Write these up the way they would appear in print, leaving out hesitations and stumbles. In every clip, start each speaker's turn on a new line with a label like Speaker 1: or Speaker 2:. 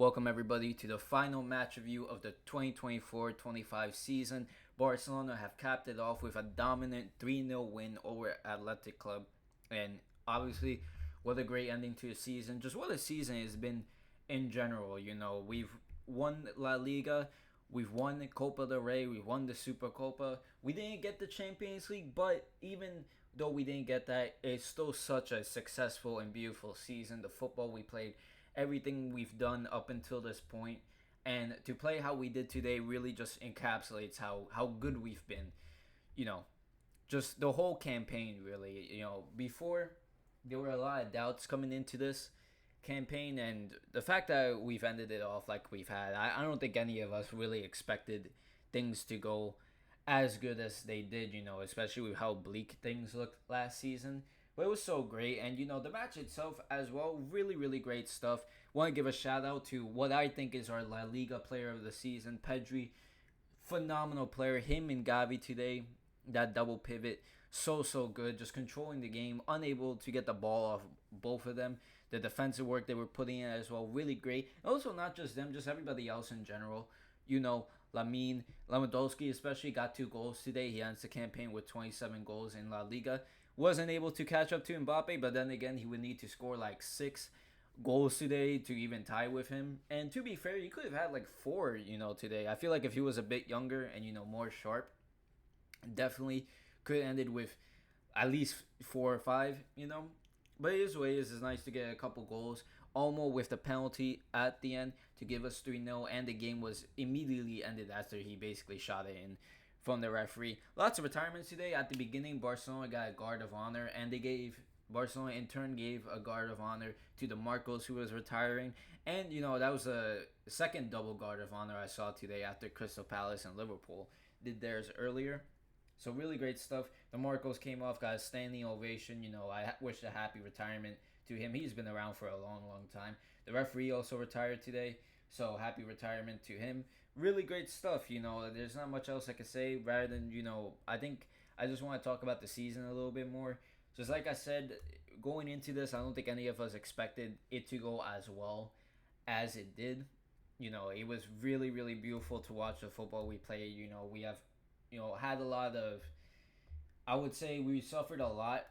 Speaker 1: Welcome everybody to the final match review of the 2024-25 season. Barcelona have capped it off with a dominant 3-0 win over Athletic Club. And obviously, what a great ending to the season. Just what a season has been in general. We've won La Liga, we've won the Copa del Rey, we've won the Super Copa. We didn't get the Champions League, but even though we didn't get that, it's still such a successful and beautiful season. The football we played, everything we've done up until this point, and to play how we did today really just encapsulates how good we've been. You know, just the whole campaign really. Before there were a lot of doubts coming into this campaign, and the fact that we've ended it off like we've had, I don't think any of us really expected things to go as good as they did, especially with how bleak things looked last season. But it was so great, and the match itself as well, really, really great stuff. Want to give a shout out to what I think is our La Liga player of the season, Pedri. Phenomenal player. Him and Gavi today, that double pivot, so good. Just controlling the game, unable to get the ball off both of them. The defensive work they were putting in as well, really great. And also, not just them, just everybody else in general. Lamine Lewandowski especially got 2 goals today. He ends the campaign with 27 goals in La Liga. Wasn't able to catch up to Mbappe, but then again, he would need to score like 6 goals today to even tie with him. And to be fair, he could have had like 4, today. I feel like if he was a bit younger and, more sharp, definitely could have ended with at least 4 or 5. But it is what it is. It's nice to get a couple goals. Almo with the penalty at the end to give us 3-0, and the game was immediately ended after he basically shot it in from the referee. Lots of retirements today. At the beginning, Barcelona got a guard of honor, and Barcelona in turn gave a guard of honor to the Marcos, who was retiring. And, that was a second double guard of honor I saw today after Crystal Palace and Liverpool did theirs earlier. So really great stuff. The Marcos came off, got a standing ovation. I wish a happy retirement to him. He's been around for a long time. The referee also retired today, so happy retirement to him. Really great stuff. There's not much else I can say rather than, I think I just want to talk about the season a little bit more. Just like I said, going into this, I don't think any of us expected it to go as well as it did. It was really, really beautiful to watch the football we played. We have, had a lot of, I would say we suffered a lot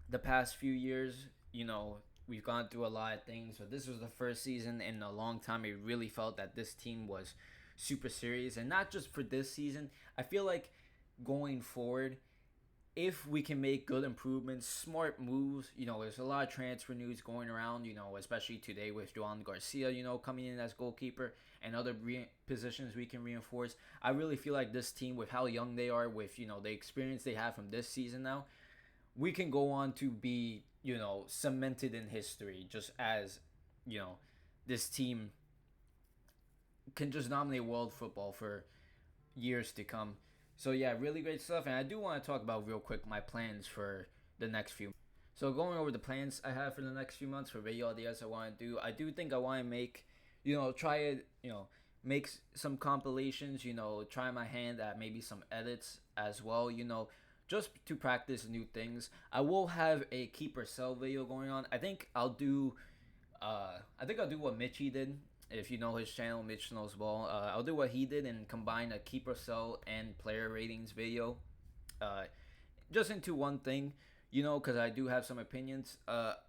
Speaker 1: the past few years. We've gone through a lot of things, but this was the first season in a long time it really felt that this team was super serious. And not just for this season, I feel like going forward, if we can make good improvements, smart moves, there's a lot of transfer news going around, especially today with Joan Garcia, coming in as goalkeeper, and other positions we can reinforce. I really feel like this team, with how young they are, with, the experience they have from this season now, we can go on to be, cemented in history, just as, this team can just dominate world football for years to come. So yeah, really great stuff. And I do want to talk about real quick my plans for the next few. So going over the plans I have for the next few months for video ideas I want to do. I do think I want to make, try it, make some compilations, try my hand at maybe some edits as well, just to practice new things. I will have a keep or sell video going on. I think I'll do what Mitchie did. If you know his channel, Mitch Knows Ball, I'll do what he did and combine a keep or sell and player ratings video, just into one thing, because I do have some opinions.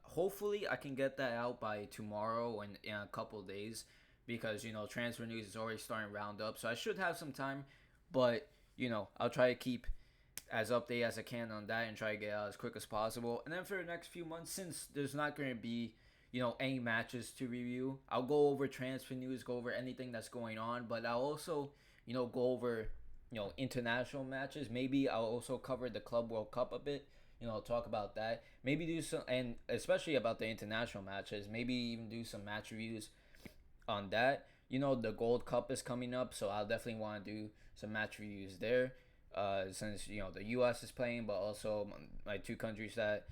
Speaker 1: Hopefully I can get that out by tomorrow and in a couple days, because transfer news is already starting to round up, so I should have some time. But I'll try to keep as update as I can on that and try to get out as quick as possible. And then for the next few months, since there's not going to be any matches to review, I'll go over transfer news, go over anything that's going on, but I'll also, go over, international matches. Maybe I'll also cover the Club World Cup a bit, talk about that. Maybe do some, and especially about the international matches, maybe even do some match reviews on that. The Gold Cup is coming up, so I'll definitely want to do some match reviews there. Since, the U.S. is playing, but also my 2 countries that,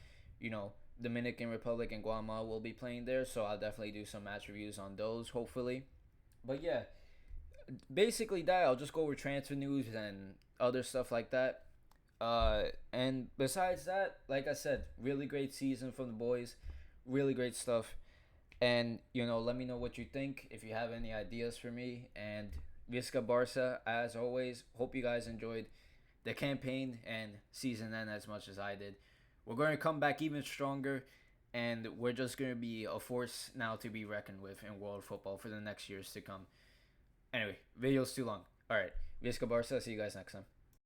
Speaker 1: Dominican Republic and Guatemala will be playing there, so I'll definitely do some match reviews on those, hopefully. But yeah, basically that. I'll just go over transfer news and other stuff like that. And besides that, like I said, really great season from the boys, really great stuff. And let me know what you think if you have any ideas for me. And Visca Barca, as always, hope you guys enjoyed the campaign and season end as much as I did. We're going to come back even stronger, and we're just going to be a force now to be reckoned with in world football for the next years to come. Anyway, video's too long. All right, Visca Barca. See you guys next time.